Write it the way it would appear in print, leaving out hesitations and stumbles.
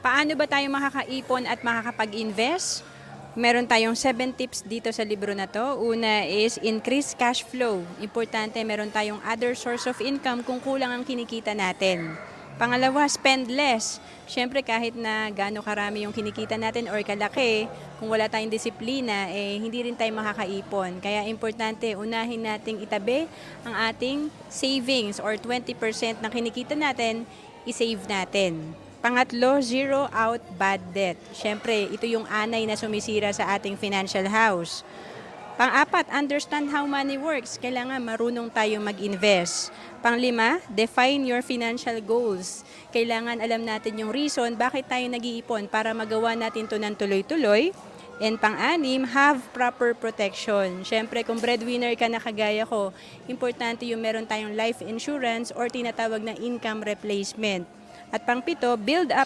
Paano ba tayo makakaipon at makakapag-invest? Meron tayong 7 tips dito sa libro na to. Una is increase cash flow. Importante, meron tayong other source of income kung kulang ang kinikita natin. Pangalawa, spend less. Siyempre kahit na gaano karami yung kinikita natin or kalaki, kung wala tayong disiplina, hindi rin tayo makakaipon. Kaya importante, unahin nating itabi ang ating savings or 20% ng kinikita natin, isave natin. Pangatlo, zero out bad debt. Siyempre, ito yung anay na sumisira sa ating financial house. Pang-apat, understand how money works. Kailangan marunong tayong mag-invest. Pang-lima, define your financial goals. Kailangan alam natin yung reason bakit tayo nag-iipon para magawa natin to ng tuloy-tuloy. And pang-anim, have proper protection. Siyempre, kung breadwinner ka na kagaya ko, importante yung meron tayong life insurance or tinatawag na income replacement. At pang-pito, build up